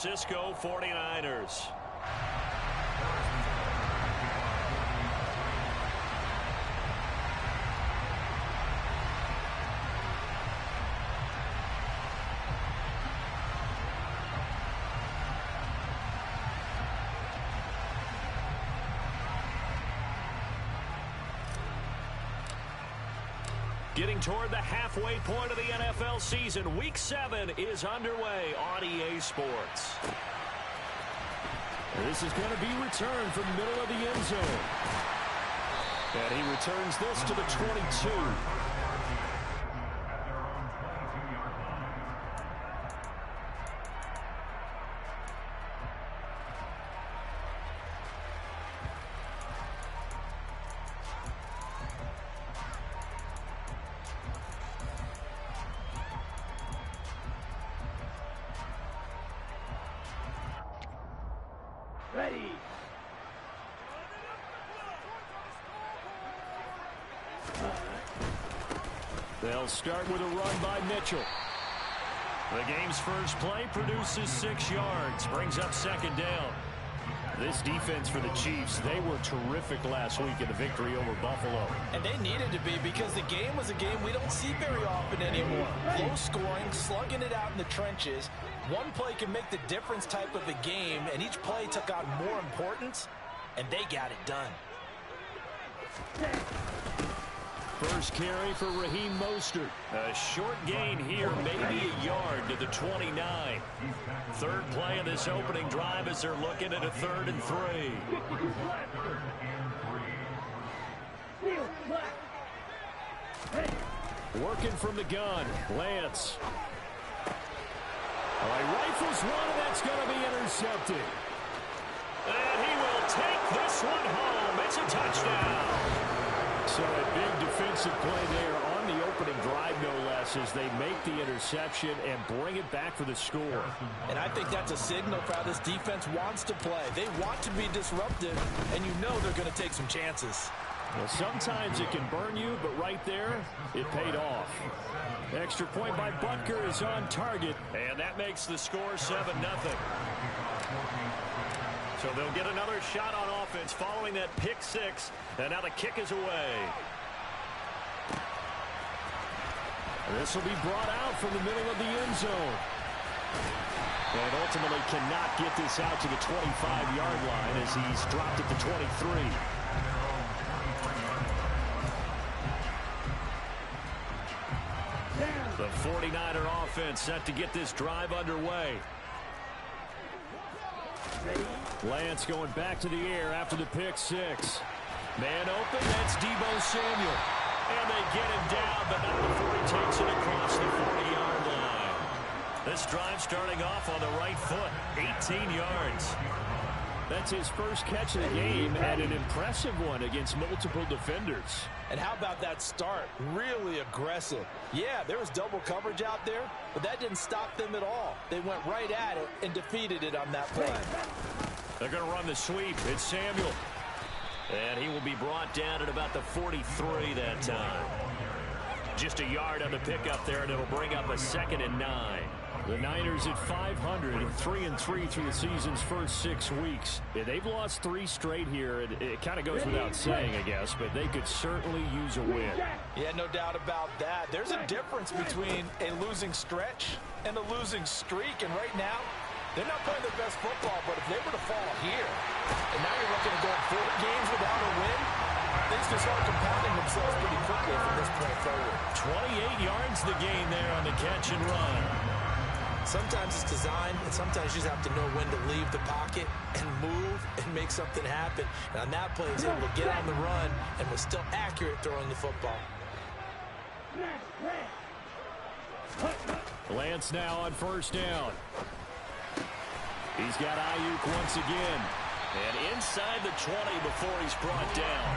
Cisco 49ers. Getting toward the halfway point of the NFL season. Week 7 is underway on EA Sports. This is going to be returned from the middle of the end zone. And he returns this to the 22. Ready. They'll start with a run by Mitchell. The game's first play produces 6 yards, brings up second down. This defense for the Chiefs, they were terrific last week in the victory over Buffalo. And they needed to be, because the game was a game we don't see very often anymore. Close scoring, slugging it out in the trenches. One play can make the difference type of a game, and each play took on more importance, and they got it done. First carry for Raheem Mostert. A short gain here, maybe a yard to the 29. Third play of this opening drive as they're looking at a 3rd and 3. Working from the gun, Lance. All right, rifles one, and that's going to be intercepted. And he will take this one home. It's a touchdown. So a big defensive play there on the opening drive, no less, as they make the interception and bring it back for the score. And I think that's a signal for how this defense wants to play. They want to be disruptive, and you know they're going to take some chances. Well, sometimes it can burn you, but right there, it paid off. Extra point by Butker is on target. And that makes the score 7-0. So they'll get another shot on offense following that pick 6. And now the kick is away. This will be brought out from the middle of the end zone. And ultimately cannot get this out to the 25-yard line as he's dropped at the 23. The 49er offense set to get this drive underway. Lance going back to the air after the pick 6. Man open, that's Deebo Samuel. And they get him down, but not before he takes it across the 40-yard line. This drive starting off on the right foot, 18 yards. That's his first catch of the game, and an impressive one against multiple defenders. And how about that start? Really aggressive. Yeah, there was double coverage out there, but that didn't stop them at all. They went right at it and defeated it on that play. They're going to run the sweep. It's Samuel. And he will be brought down at about the 43 that time. Just a yard on the pickup there, and it'll bring up a 2nd and 9. The Niners at 500, 3-3 through the season's first 6 weeks. Yeah, they've lost 3 straight here. It kind of goes without saying, I guess, but they could certainly use a win. Yeah, no doubt about that. There's a difference between a losing stretch and a losing streak, and right now, they're not playing their best football, but if they were to fall here, and now you're looking at going 4 games without a win, things can start compounding themselves pretty quickly from this point forward. 28 yards the gain there on the catch and run. Sometimes it's designed, and sometimes you just have to know when to leave the pocket and move and make something happen. And on that play, he was able to get on the run and was still accurate throwing the football. Lance now on first down. He's got Ayuk once again. And inside the 20 before he's brought down.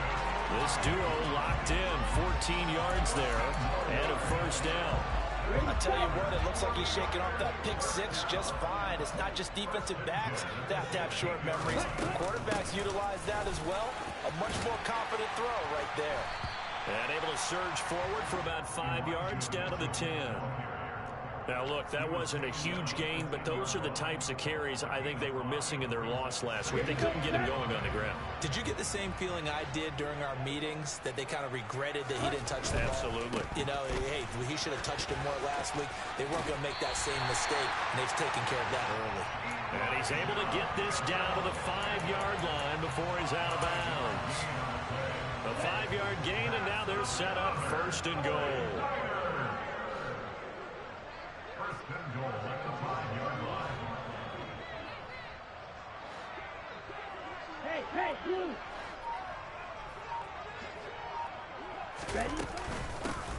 This duo locked in, 14 yards there, and a first down. I tell you what, it looks like he's shaking off that pick 6 just fine. It's not just defensive backs that have to have short memories. Quarterbacks utilize that as well. A much more confident throw right there. And able to surge forward for about 5 yards down to the 10. Now, look, that wasn't a huge gain, but those are the types of carries I think they were missing in their loss last week. They couldn't get him going on the ground. Did you get the same feeling I did during our meetings, that they kind of regretted that he didn't touch the ball? Absolutely. You know, hey, he should have touched it more last week. They weren't going to make that same mistake, and they've taken care of that early. And he's able to get this down to the 5-yard line before he's out of bounds. A 5-yard gain, and now they're set up 1st and goal. Hey, you! Ready?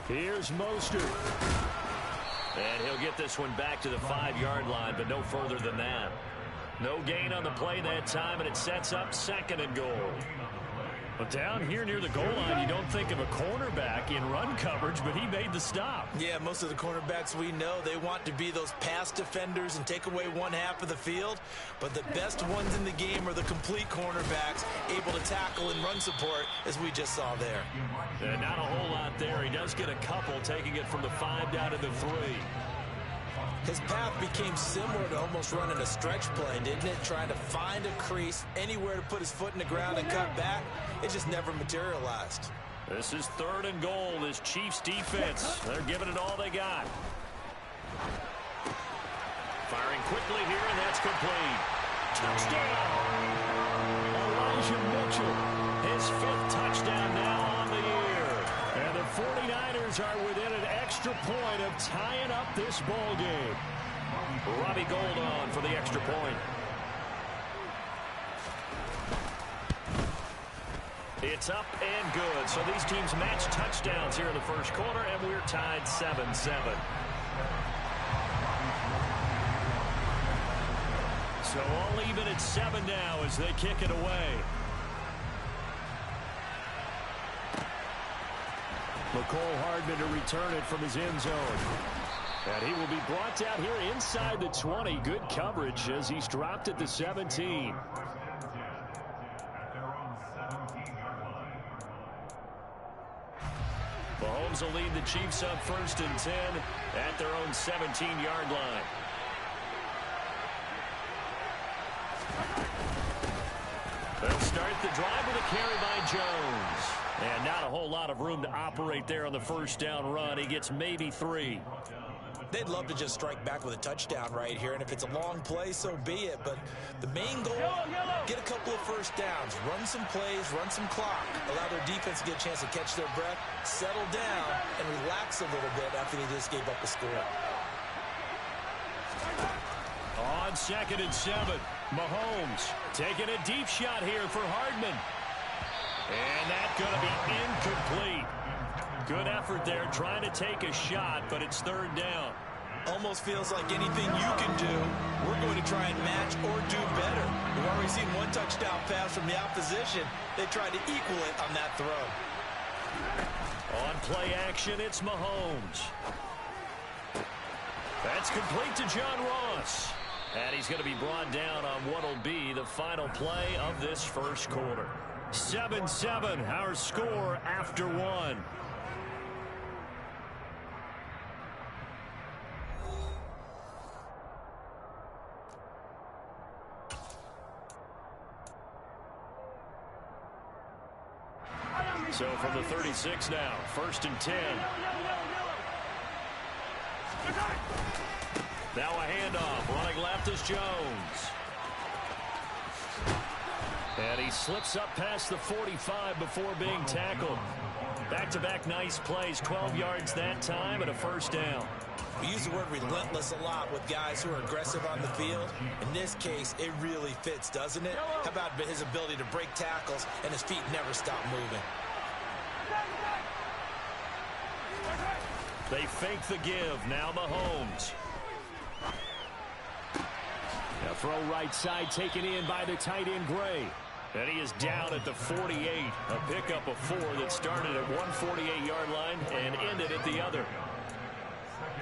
Here's Mostert. And he'll get this one back to the 5-yard line, but no further than that. No gain on the play that time, and it sets up 2nd and goal. But down here near the goal line, you don't think of a cornerback in run coverage, but he made the stop. Yeah, most of the cornerbacks we know, they want to be those pass defenders and take away one half of the field. But the best ones in the game are the complete cornerbacks, able to tackle and run support, as we just saw there. And not a whole lot there. He does get a couple, taking it from the 5 down to the 3. His path became similar to almost running a stretch play, didn't it? Trying to find a crease, anywhere to put his foot in the ground and cut back. It just never materialized. This is 3rd and goal. This Chiefs defense, they're giving it all they got. Firing quickly here, and that's complete. Touchdown! Elijah Mitchell, his 5th touchdown now on the year. And the 49ers are within an extra point of tying up this ball game. Robbie Gould on for the extra point. It's up and good. So these teams match touchdowns here in the first quarter, and we're tied 7-7. So all even at 7 now as they kick it away. McCole Hardman to return it from his end zone. And he will be brought down here inside the 20. Good coverage as he's dropped at the 17. Mahomes will lead the Chiefs up 1st and 10 at their own 17-yard line. They'll start the drive with a carry by Jones. And not a whole lot of room to operate there on the 1st down run. He gets maybe 3. They'd love to just strike back with a touchdown right here, and if it's a long play, so be it. But the main goal, get a couple of 1st downs, run some plays, run some clock, allow their defense to get a chance to catch their breath, settle down, and relax a little bit after they just gave up a score. On 2nd and 7, Mahomes taking a deep shot here for Hardman. And that's going to be incomplete. Good effort there, trying to take a shot, but it's 3rd down. Almost feels like anything you can do, we're going to try and match or do better. We've already seen one touchdown pass from the opposition. They tried to equal it on that throw. On play action, it's Mahomes. That's complete to John Ross. And he's going to be brought down on what will be the final play of this first quarter. 7-7, our score after 1. So from the 36 now, 1st and 10. Now a handoff, running left is Jones. And he slips up past the 45 before being tackled. Back-to-back nice plays, 12 yards that time and a 1st down. We use the word relentless a lot with guys who are aggressive on the field. In this case, it really fits, doesn't it? How about his ability to break tackles and his feet never stop moving? They fake the give. Now Mahomes. A throw right side taken in by the tight end Gray. And he is down at the 48. A pickup of 4 that started at one 48-yard line and ended at the other.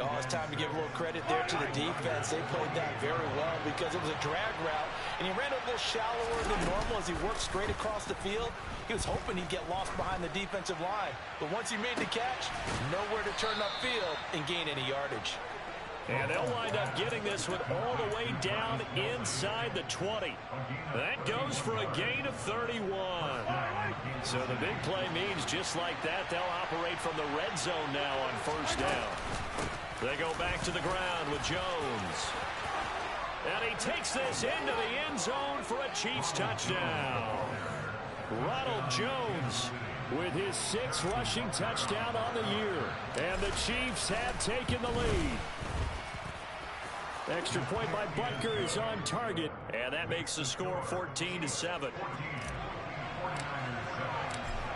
Oh, it's time to give a little credit there to the defense. They played that very well because it was a drag route, and he ran a little shallower than normal as he worked straight across the field. He was hoping he'd get lost behind the defensive line, but once he made the catch, nowhere to turn upfield and gain any yardage. And they'll wind up getting this one all the way down inside the 20. That goes for a gain of 31. So the big play means just like that, they'll operate from the red zone now on first down. They go back to the ground with Jones. And he takes this into the end zone for a Chiefs touchdown. Ronald Jones with his 6th rushing touchdown on the year. And the Chiefs have taken the lead. Extra point by Butker is on target, and that makes the score 14-7.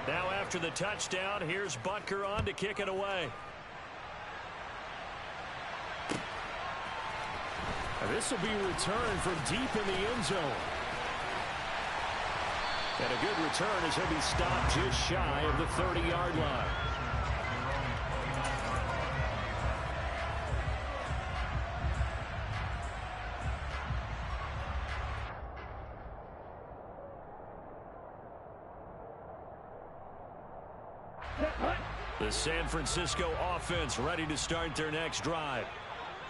Now after the touchdown, here's Butker on to kick it away. And this will be returned from deep in the end zone. And a good return as he'll be stopped just shy of the 30-yard line. The San Francisco offense ready to start their next drive.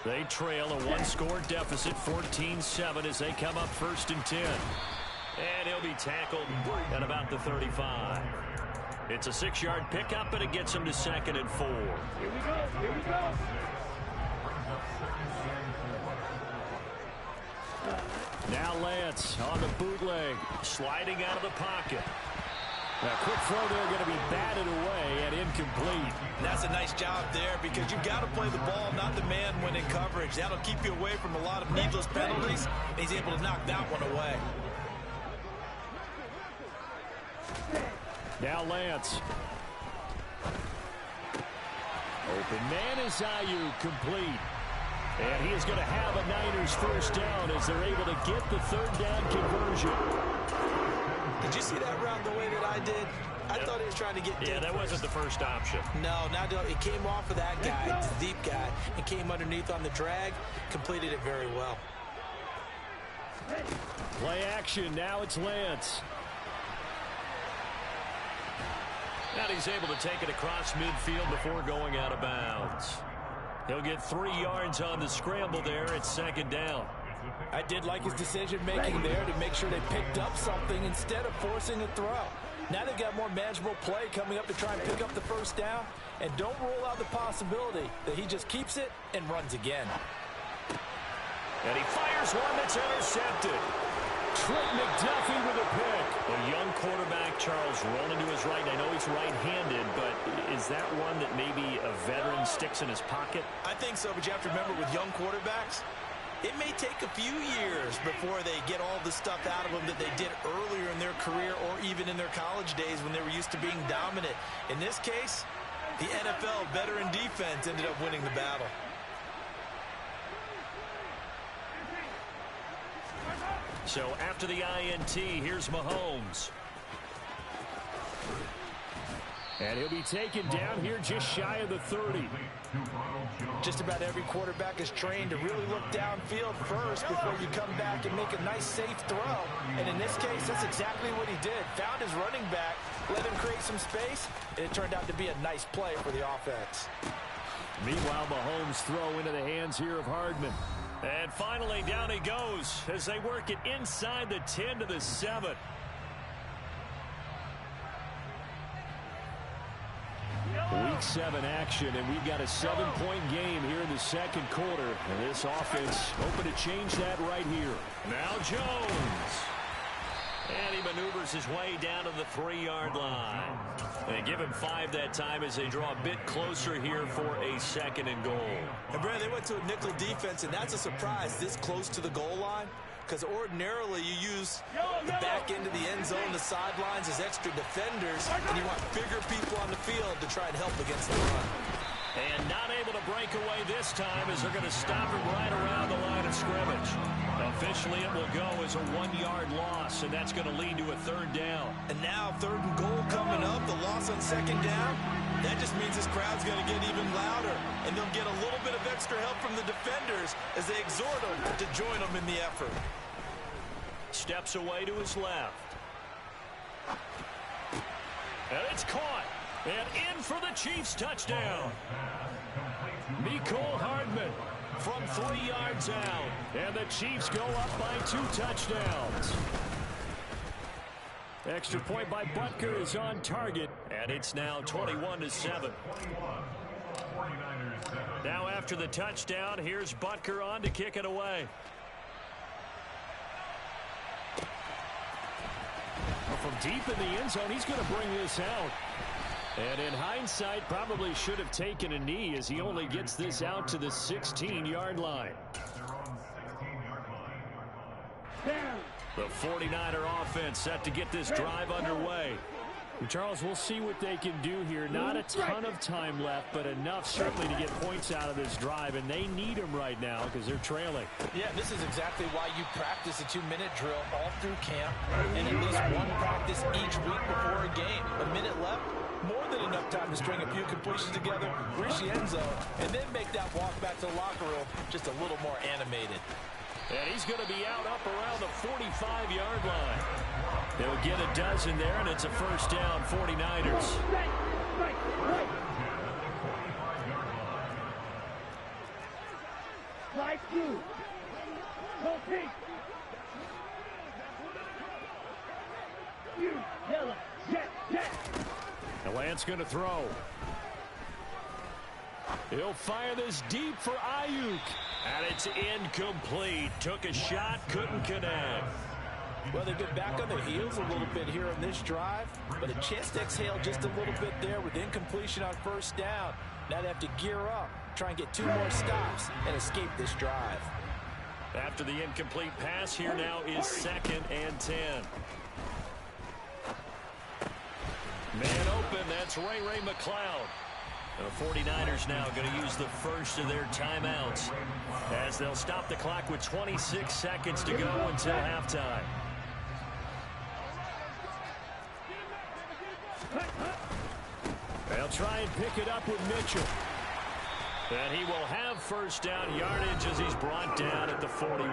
They trail a 1-score deficit, 14-7, as they come up 1st and 10. And he'll be tackled at about the 35. It's a 6-yard pickup, and it gets him to 2nd and 4. Here we go. Here we go. Now Lance on the bootleg, sliding out of the pocket. A quick throw there going to be batted away and incomplete. And that's a nice job there because you've got to play the ball, not the man when in coverage. That'll keep you away from a lot of needless penalties. He's able to knock that one away. Now Lance. Open man is Ayuk, complete. And he is going to have a Niners first down as they're able to get the 3rd down conversion. Did you see that route the way that I did? I thought he was trying to get deep. Yeah, that wasn't the first option. No, it came off of that guy, the deep guy, and came underneath on the drag, completed it very well. Play action, now it's Lance. And he's able to take it across midfield before going out of bounds. He'll get 3 yards on the scramble there at 2nd down. I did like his decision-making there to make sure they picked up something instead of forcing a throw. Now they've got more manageable play coming up to try and pick up the first down. And don't rule out the possibility that he just keeps it and runs again. And he fires one that's intercepted. Trent McDuffie with a pick. A young quarterback, Charles, rolling to his right. I know he's right-handed, but is that one that maybe a veteran sticks in his pocket? I think so, but you have to remember with young quarterbacks, it may take a few years before they get all the stuff out of them that they did earlier in their career or even in their college days when they were used to being dominant. In this case, the NFL veteran defense ended up winning the battle. So after the INT, here's Mahomes. And he'll be taken down here just shy of the 30. Just about every quarterback is trained to really look downfield first before you come back and make a nice, safe throw. And in this case, that's exactly what he did. Found his running back, let him create some space, and it turned out to be a nice play for the offense. Meanwhile, Mahomes' throw into the hands here of Hardman. And finally, down he goes as they work it inside the 10 to the 7. Week 7 action, and we've got a 7-point game here in the 2nd quarter. And this offense hoping to change that right here. Now Jones. And he maneuvers his way down to the 3-yard line. They give him 5 that time as they draw a bit closer here for a 2nd and goal. And Brad, they went to a nickel defense, and that's a surprise this close to the goal line. Because ordinarily you use the back end of the end zone, the sidelines as extra defenders, and you want bigger people on the field to try and help against the run. And not able to break away this time as they're going to stop him right around the line of scrimmage. Officially, it will go as a 1-yard loss, and that's going to lead to a 3rd down. And now 3rd and goal coming up, the loss on 2nd down. That just means this crowd's going to get even louder, and they'll get a little bit of extra help from the defenders as they exhort them to join them in the effort. Steps away to his left. And it's caught. And in for the Chiefs touchdown. Mecole Hardman from 3 yards out. And the Chiefs go up by 2 touchdowns. Extra point by Butker is on target, and it's now 21-7. Now after the touchdown, here's Butker on to kick it away. From deep in the end zone, he's going to bring this out. And in hindsight, probably should have taken a knee as he only gets this out to the 16-yard line. The 49er offense set to get this drive underway. Charles, we'll see what they can do here. Not a ton of time left, but enough certainly to get points out of this drive, and they need them right now because they're trailing. Yeah, this is exactly why you practice a 2-minute drill all through camp and at least one practice each week before a game. A minute left, more than enough time to string a few completions together, reach the end zone, and then make that walk back to the locker room just a little more animated. And he's going to be out up around the 45-yard line. They'll get a dozen there, and it's a first down, 49ers. Slide through. Go pink. You yellow. Jet. And Lance going to throw. He'll fire this deep for Ayuk. And it's incomplete. Took a shot, couldn't connect. Well, they've been back on their heels a little bit here on this drive, but a chance to exhale just a little bit there with incompletion on first down. Now they have to gear up, try and get 2 more stops, and escape this drive. After the incomplete pass, here now is 2nd and 10. Man open, that's Ray McCloud. The 49ers now going to use the first of their timeouts as they'll stop the clock with 26 seconds to go until halftime. They'll try and pick it up with Mitchell. And he will have first down yardage as he's brought down at the 41.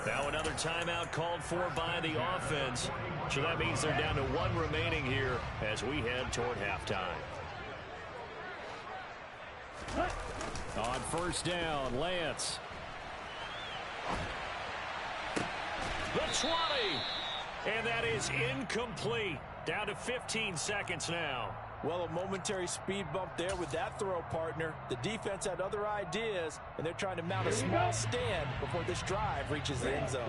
Now another timeout called for by the offense. So that means they're down to 1 remaining here as we head toward halftime. On first down, Lance. The 20. And that is incomplete. Down to 15 seconds now. Well, a momentary speed bump there with that throw, partner. The defense had other ideas, and they're trying to mount a small stand before this drive reaches the end zone.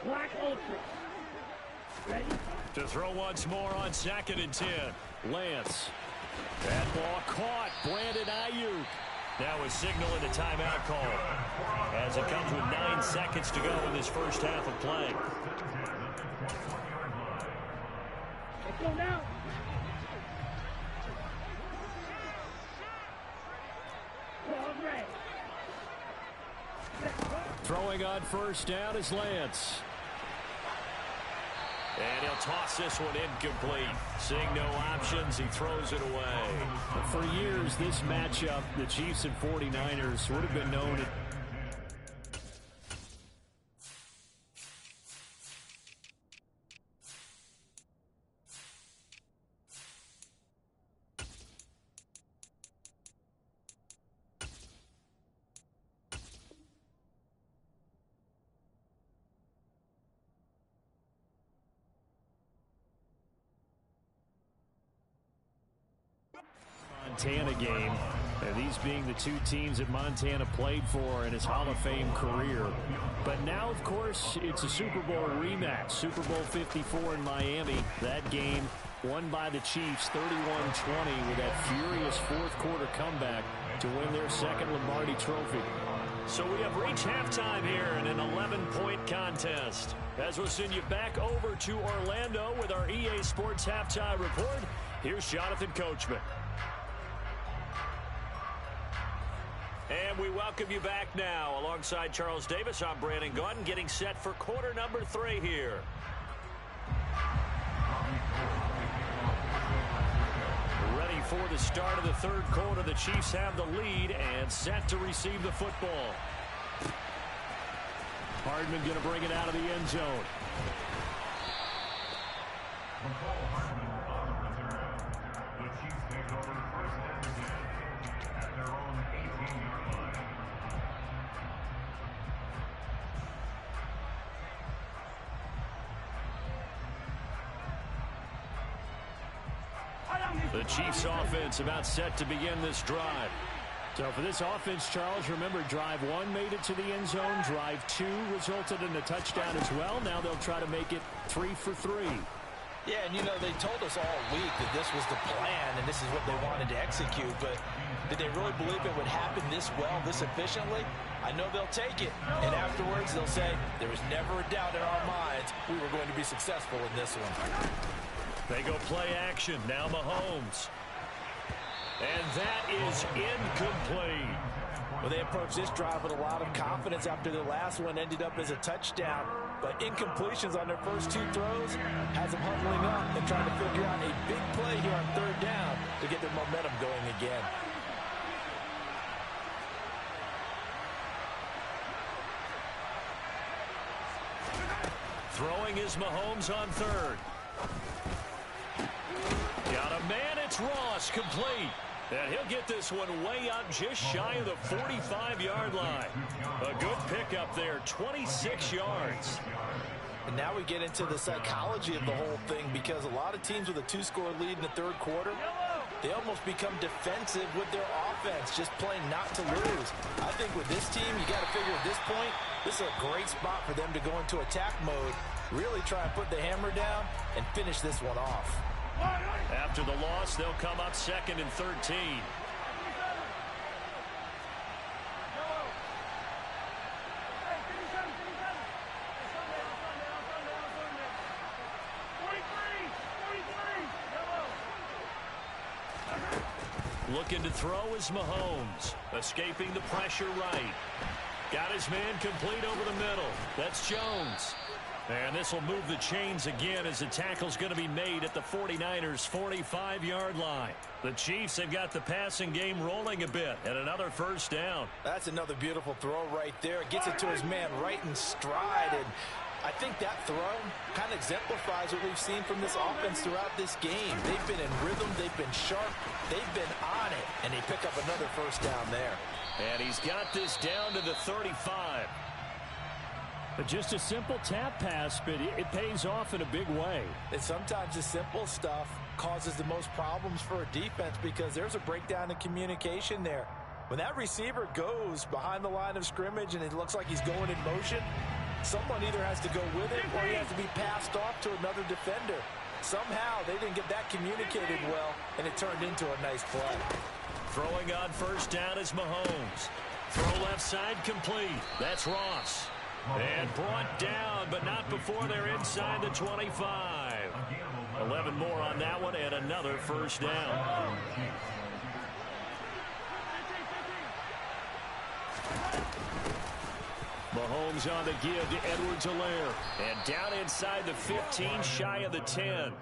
Black Ultra. Ready? To throw once more on 2nd and 10. Lance. That ball caught. Brandon Ayuk. Now a signal and a timeout call as it comes with 9 seconds to go in this first half of play. Let's go now. Throwing on first down is Lance. And he'll toss this one incomplete. Seeing no options, he throws it away. For years, this matchup, the Chiefs and 49ers, would have been known as Montana game. And these being the 2 teams that Montana played for in his Hall of Fame career. But now, of course, it's a Super Bowl rematch. Super Bowl 54 in Miami. That game won by the Chiefs 31-20 with that furious fourth-quarter comeback to win their 2nd Lombardi Trophy. So we have reached halftime here in an 11-point contest. As we'll send you back over to Orlando with our EA Sports Halftime Report, here's Jonathan Coachman. And we welcome you back now. Alongside Charles Davis, I'm Brandon Gaudin, getting set for quarter number 3 here. Ready for the start of the 3rd quarter. The Chiefs have the lead and set to receive the football. Hardman going to bring it out of the end zone. The Chiefs take over first The Chiefs offense about set to begin this drive. So for this offense, Charles, remember drive 1 made it to the end zone. Drive 2 resulted in a touchdown as well. Now they'll try to make it 3 for 3. Yeah, and you know, they told us all week that this was the plan and this is what they wanted to execute, but did they really believe it would happen this well, this efficiently? I know they'll take it, and afterwards they'll say, there was never a doubt in our minds we were going to be successful in this one. They go play action. Now Mahomes. And that is incomplete. Well, they approached this drive with a lot of confidence after their last one ended up as a touchdown. But incompletions on their first 2 throws has them huddling up and trying to figure out a big play here on 3rd down to get their momentum going again. Throwing is Mahomes on 3rd. Got a man, it's Ross, complete. And he'll get this one way up just shy of the 45-yard line. A good pickup there, 26 yards. And now we get into the psychology of the whole thing, because a lot of teams with a 2-score lead in the 3rd quarter, they almost become defensive with their offense, just playing not to lose. I think with this team, you got to figure at this point, this is a great spot for them to go into attack mode, really try and put the hammer down and finish this one off. After the loss, they'll come up 2nd and 13. Looking to throw is Mahomes. Escaping the pressure right. Got his man complete over the middle. That's Jones. And this will move the chains again as the tackle's going to be made at the 49ers' 45-yard line. The Chiefs have got the passing game rolling a bit, and another 1st down. That's another beautiful throw right there. Gets it to his man right in stride. And I think that throw kind of exemplifies what we've seen from this offense throughout this game. They've been in rhythm. They've been sharp. They've been on it. And they pick up another 1st down there. And he's got this down to the 35. But just a simple tap pass, but it pays off in a big way. And sometimes the simple stuff causes the most problems for a defense, because there's a breakdown in communication there. When that receiver goes behind the line of scrimmage and it looks like he's going in motion, someone either has to go with it or he has to be passed off to another defender. Somehow they didn't get that communicated well, and it turned into a nice play. Throwing on 1st down is Mahomes. Throw left side complete. That's Ross. And brought down, but not before they're inside the 25. 11 more on that one, and another 1st down. Mahomes on the give to Edwards-Helaire. And down inside the 15, shy of the 10.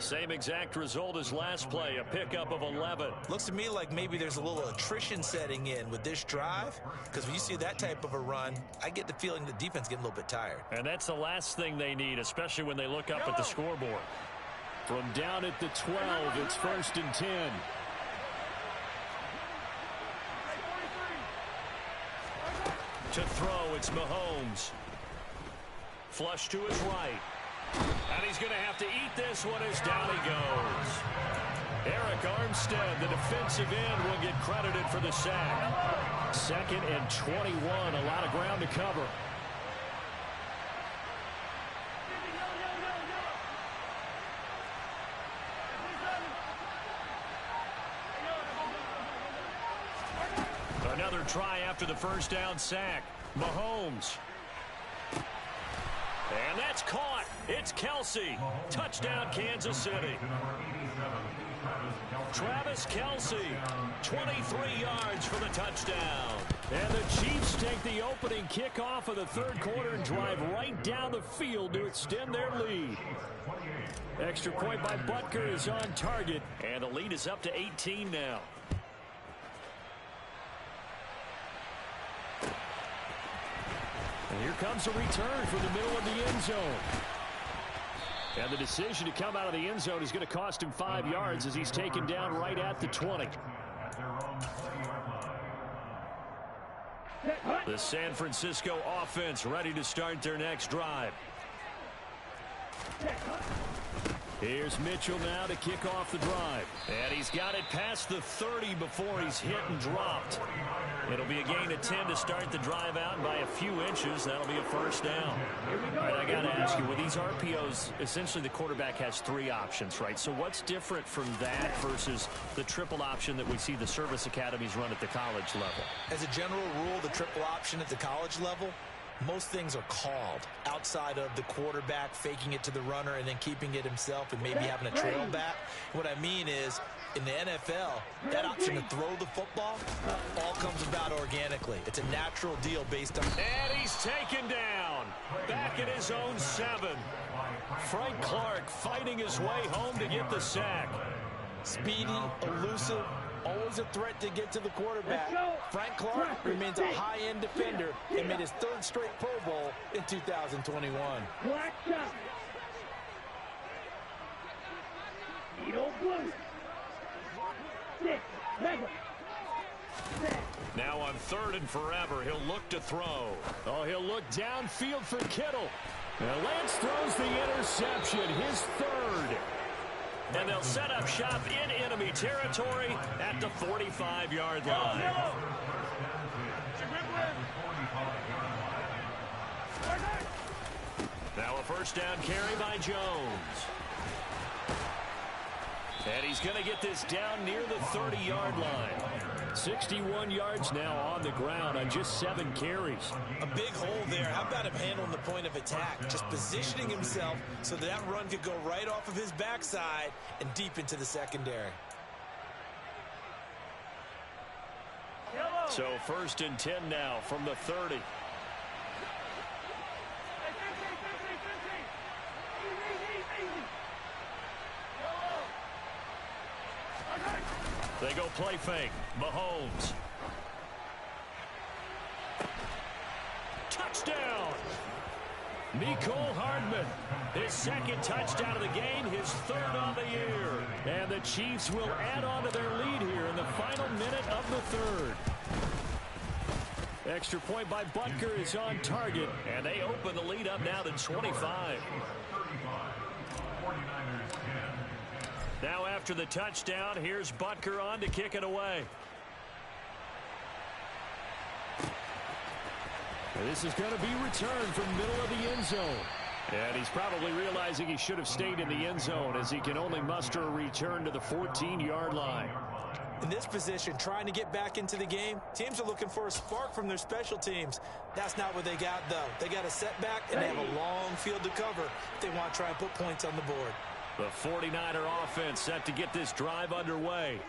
Same exact result as last play, a pickup of 11. Looks to me like maybe there's a little attrition setting in with this drive, because when you see that type of a run, I get the feeling the defense getting a little bit tired. And that's the last thing they need, especially when they look up at the scoreboard. From down at the 12, it's 1st and 10. To throw, it's Mahomes. Flush to his right. And he's going to have to eat this one as down he goes. Eric Armstead, the defensive end, will get credited for the sack. 2nd and 21, a lot of ground to cover. Another try after the 1st down sack. Mahomes. And that's caught. It's Kelce. Touchdown, Kansas City. Travis Kelce, 23 yards for the touchdown. And the Chiefs take the opening kickoff of the 3rd quarter and drive right down the field to extend their lead. Extra point by Butker is on target. And the lead is up to 18 now. And here comes a return from the middle of the end zone. And the decision to come out of the end zone is going to cost him 5 yards as he's taken down right at the 20. The San Francisco offense ready to start their next drive. Here's Mitchell now to kick off the drive. And he's got it past the 30 before he's hit and dropped. It'll be a gain of 10 to start the drive out, and by a few inches, that'll be a first down. All right, I got to ask you, with these RPOs, essentially the quarterback has 3 options, right? So what's different from that versus the triple option that we see the service academies run at the college level? As a general rule, the triple option at the college level, most things are called outside of the quarterback faking it to the runner and then keeping it himself and maybe having a trail back. What I mean is, in the NFL, that option to throw the football all comes about organically. It's a natural deal based on... And he's taken down. Back at his own 7. Frank Clark fighting his way home to get the sack. Speedy, elusive, always a threat to get to the quarterback. Frank Clark remains a high-end defender and made his 3rd straight Pro Bowl in 2021. Black shot. Needle blue. 6. Mega. Now on 3rd and forever, he'll look to throw. Oh, he'll look downfield for Kittle. Now Lance throws the interception, his 3rd. And they'll set up shop in enemy territory at the 45-yard line. Now a first down carry by Jones. And he's going to get this down near the 30-yard line. 61 yards now on the ground on just 7 carries. A big hole there. How about him handling the point of attack? Just positioning himself so that run could go right off of his backside and deep into the secondary. So 1st and 10 now from the 30. They go play fake. Mahomes. Touchdown! Mecole Hardman. His 2nd touchdown of the game, his 3rd on the year. And the Chiefs will add on to their lead here in the final minute of the 3rd. Extra point by Butker is on target, and they open the lead up now to 25. Now after the touchdown, here's Butker on to kick it away. And this is going to be returned from middle of the end zone. And he's probably realizing he should have stayed in the end zone as he can only muster a return to the 14-yard line. In this position, trying to get back into the game, teams are looking for a spark from their special teams. That's not what they got, though. They got a setback, and they have a long field to cover if they want to try and put points on the board. The 49er offense set to get this drive underway.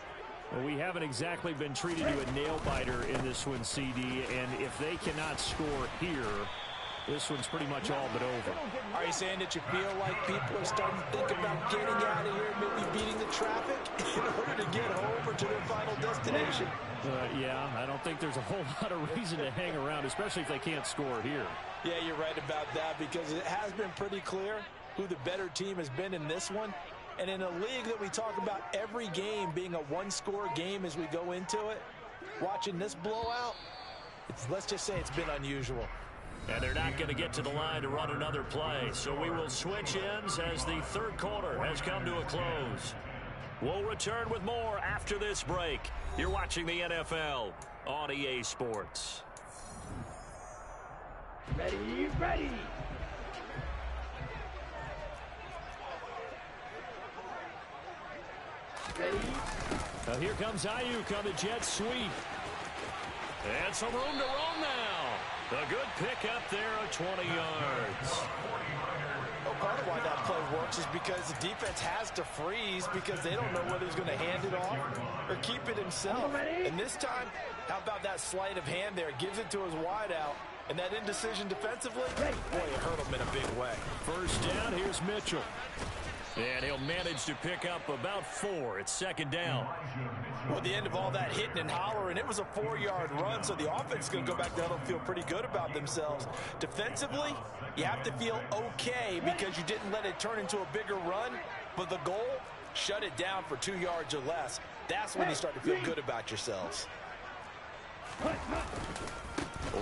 Well, we haven't exactly been treated to a nail-biter in this one, CD, and if they cannot score here, this one's pretty much all but over. Are you saying that you feel like people are starting to think about getting out of here, maybe beating the traffic in order to get home or to their final destination? Yeah, I don't think there's a whole lot of reason to hang around, especially if they can't score here. Yeah, you're right about that, because it has been pretty clear who the better team has been in this one. And in a league that we talk about every game being a one-score game as we go into it, watching this blowout, let's just say it's been unusual. And they're not going to get to the line to run another play. So we will switch ends as the 3rd quarter has come to a close. We'll return with more after this break. You're watching the NFL on EA Sports. Ready, ready. Ready. Now here comes Ayuk on the jet sweep. And some room to roam now. A good pickup there of 20 yards. Well, part of why that play works is because the defense has to freeze because they don't know whether he's going to hand it off or keep it himself. And this time, how about that sleight of hand there? Gives it to his wideout. And that indecision defensively, boy, it hurt him in a big way. First down, here's Mitchell. And he'll manage to pick up about 4. It's 2nd down. Well, at the end of all that hitting and hollering, it was a 4-yard run, so the offense is going to go back down and feel pretty good about themselves. Defensively, you have to feel okay because you didn't let it turn into a bigger run, but the goal, shut it down for 2 yards or less. That's when you start to feel good about yourselves.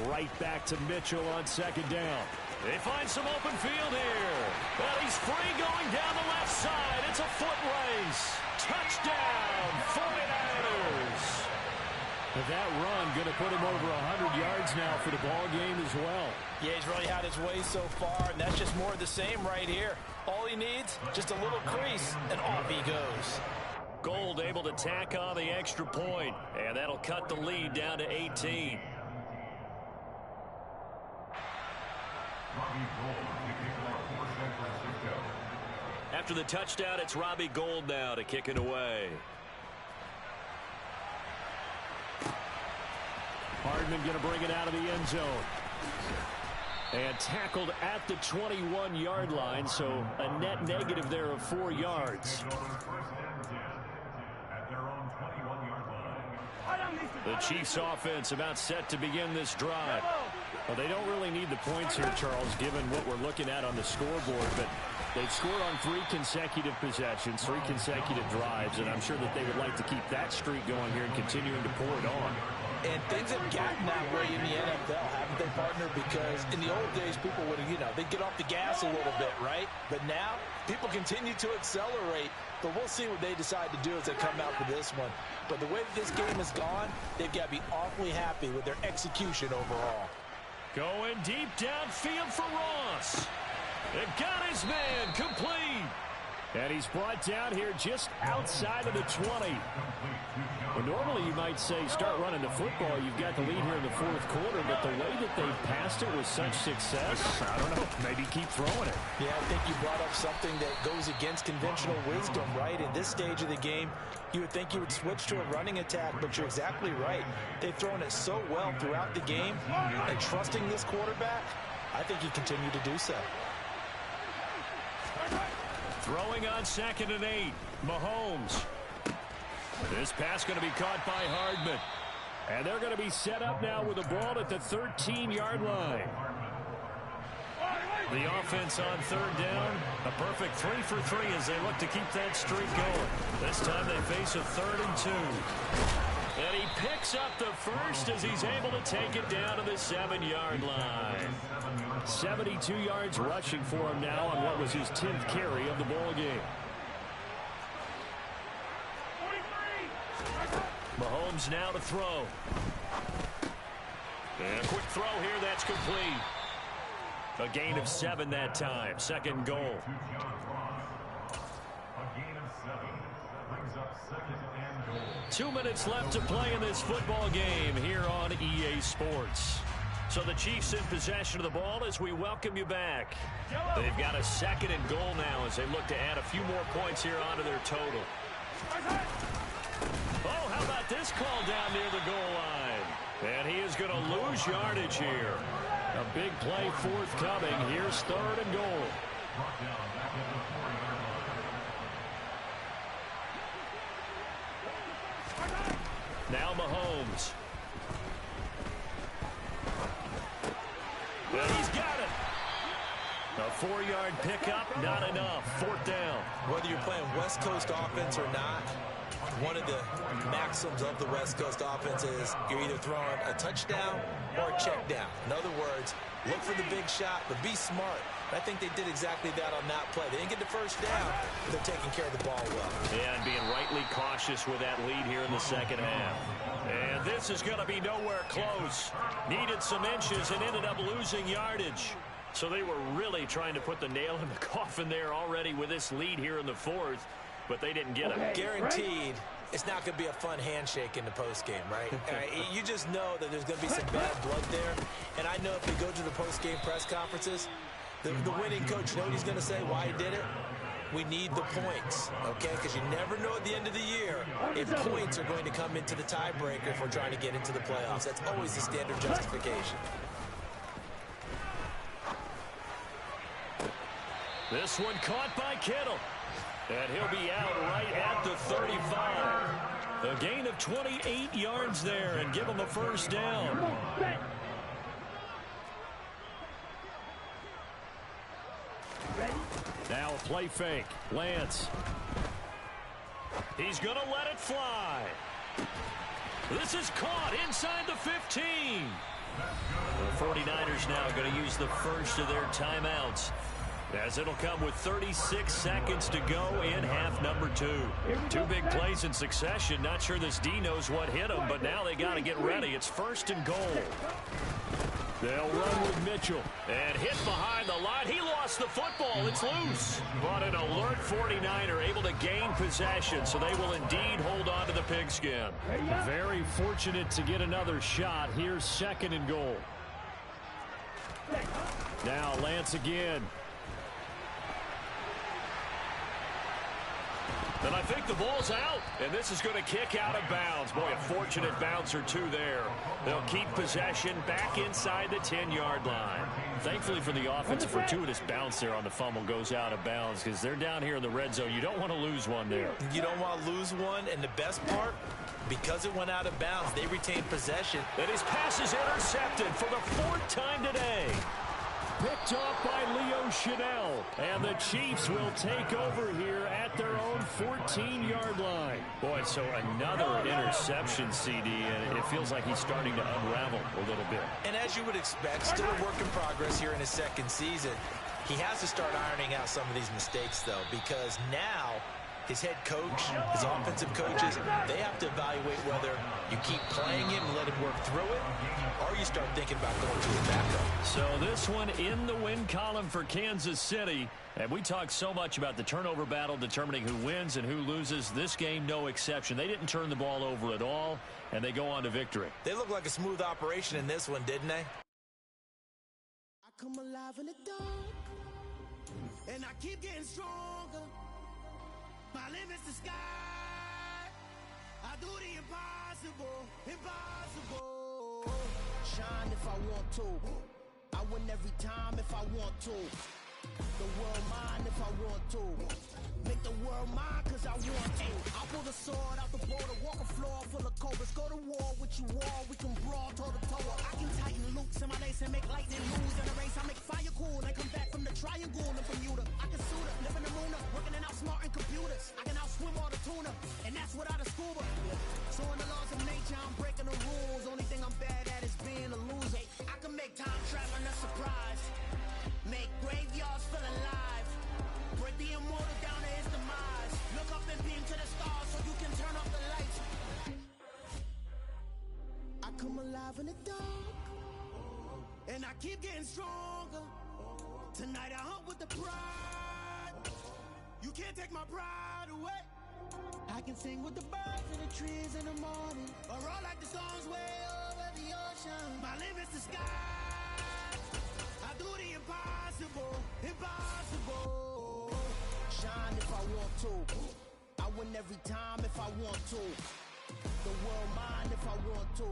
Right back to Mitchell on 2nd down. They find some open field here. Well, he's free going down the left side. It's a foot race. Touchdown, 49ers. That run going to put him over 100 yards now for the ball game as well. Yeah, he's really had his way so far, and that's just more of the same right here. All he needs, just a little crease, and off he goes. Gold able to tack on the extra point, and that'll cut the lead down to 18. After the touchdown, it's Robbie Gould now to kick it away. Hardman going to bring it out of the end zone. And tackled at the 21-yard line, so a net negative there of 4 yards. The Chiefs offense about set to begin this drive. Well, they don't really need the points here, Charles, given what we're looking at on the scoreboard, but they've scored on 3 consecutive possessions, 3 consecutive drives, and I'm sure that they would like to keep that streak going here and continuing to pour it on. And things have gotten that way in the NFL, haven't they, partner? Because in the old days, people would, they'd get off the gas a little bit, right? But now, people continue to accelerate. But we'll see what they decide to do as they come out for this one. But the way that this game has gone, they've got to be awfully happy with their execution overall. Going deep downfield for Ross. They got his man complete. And he's brought down here just outside of the 20. Well, normally you might say start running the football. You've got the lead here in the 4th quarter, but the way that they've passed it with such success, I don't know, maybe keep throwing it. Yeah, I think you brought up something that goes against conventional wisdom, right? In this stage of the game, you would think you would switch to a running attack, but you're exactly right. They've thrown it so well throughout the game, and trusting this quarterback, I think you continue to do so. Throwing on 2nd and 8. Mahomes. This pass going to be caught by Hardman. And they're going to be set up now with the ball at the 13-yard line. The offense on 3rd down. A perfect 3 for 3 as they look to keep that streak going. This time they face a 3rd and 2. And he picks up the first as he's able to take it down to the 7-yard line. 72 yards rushing for him now on what was his 10th carry of the ball game. Mahomes now to throw. And a quick throw here, that's complete. A gain of 7 that time. 2nd goal. A gain of 7 brings up 2nd and goal. 2 minutes left to play in this football game here on EA Sports. So the Chiefs in possession of the ball as we welcome you back. They've got a 2nd and goal now as they look to add a few more points here onto their total. Oh, how about this call down near the goal line? And he is going to lose yardage here. A big play forthcoming. Here's 3rd and goal. Now Mahomes. Well, he's got it. A 4-yard pickup, not enough. 4th down. Whether you're playing West Coast offense or not, one of the maxims of the West Coast offense is you're either throwing a touchdown or a check down. In other words, look for the big shot, but be smart. I think they did exactly that on that play. They didn't get the first down, but they're taking care of the ball well. Yeah, and being rightly cautious with that lead here in the 2nd half. And this is going to be nowhere close. Needed some inches and ended up losing yardage. So they were really trying to put the nail in the coffin there already with this lead here in the 4th, but they didn't get it. Guaranteed, it's not going to be a fun handshake in the postgame, right? You just know that there's going to be some bad blood there. And I know if they go to the postgame press conferences, the winning coach, you know what he's going to say, why he did it? We need the points, okay? Because you never know at the end of the year if points are going to come into the tiebreaker if we're trying to get into the playoffs. That's always the standard justification. This one caught by Kittle. And he'll be out right at the 35. A gain of 28 yards there and give him a 1st down. Now a play fake. Lance. He's going to let it fly. This is caught inside the 15. A 49ers now going to use the first of their timeouts, as it'll come with 36 seconds to go in half number 2. Two big plays in succession. Not sure this D knows what hit them, but now they got to get ready. It's 1st and goal. They'll run with Mitchell. And hit behind the line. He lost the football. It's loose. But an alert 49er able to gain possession, so they will indeed hold on to the pigskin. Very fortunate to get another shot. Here's 2nd and goal. Now Lance again. And I think the ball's out, and this is going to kick out of bounds. Boy, a fortunate bounce or two there. They'll keep possession back inside the 10-yard line. Thankfully for the offense, a fortuitous bounce there on the fumble goes out of bounds because they're down here in the red zone. You don't want to lose one there. You don't want to lose one, and the best part, because it went out of bounds, they retained possession. And his pass is intercepted for the 4th time today. Picked off by Leo Chanel. And the Chiefs will take over here at their own 14-yard line. Boy, so another interception, CD, and it feels like he's starting to unravel a little bit. And as you would expect, still a work in progress here in his 2nd season. He has to start ironing out some of these mistakes, though, because now his head coach, his offensive coaches, they have to evaluate whether you keep playing him and let him work through it, or you start thinking about going to his backup. So this one in the win column for Kansas City. And we talked so much about the turnover battle determining who wins and who loses. This game, no exception. They didn't turn the ball over at all, and they go on to victory. They look like a smooth operation in this one, didn't they? I come alive in the dark, and I keep getting stronger. My limit's the sky. I do the impossible, impossible. Shine if I want to. I win every time if I want to. The world mine if I want to. Make the world mine cause I want to. I pull the sword out the border, walk a floor full of cobras. Go to war with you all, we can brawl toe to toe. I can tighten loops in my lace and make lightning lose in a race. I make fire cool and come back from the triangle in Bermuda. I can suit up, live in the moon up, working and outsmarting computers. I can outswim all the tuna, and that's without a scuba. So in the laws of nature, I'm breaking the rules. Only thing I'm bad at is being a loser. I can make time traveling a surprise. Make graveyards feel alive. Break the immortal down to his demise. Look up and beam to the stars so you can turn off the lights. I come alive in the dark, and I keep getting stronger. Tonight I hunt with the pride. You can't take my pride away. I can sing with the birds and the trees in the morning, or roll like the storms way over the ocean. My limit's the sky. I do the impossible, impossible. Shine if I want to. I win every time if I want to. The world mine if I want to.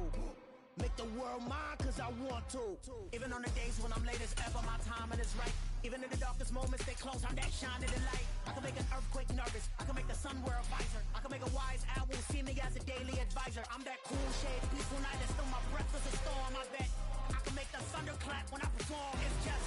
Make the world mine cause I want to. Even on the days when I'm late as ever, my timing is right. Even in the darkest moments, stay close, I'm that shining in light. I can make an earthquake nervous. I can make the sun wear a visor. I can make a wise owl see me as a daily advisor. I'm that cool shade, peaceful night, and still my breath is a storm, I bet. I can make the thunder clap when I perform. It's just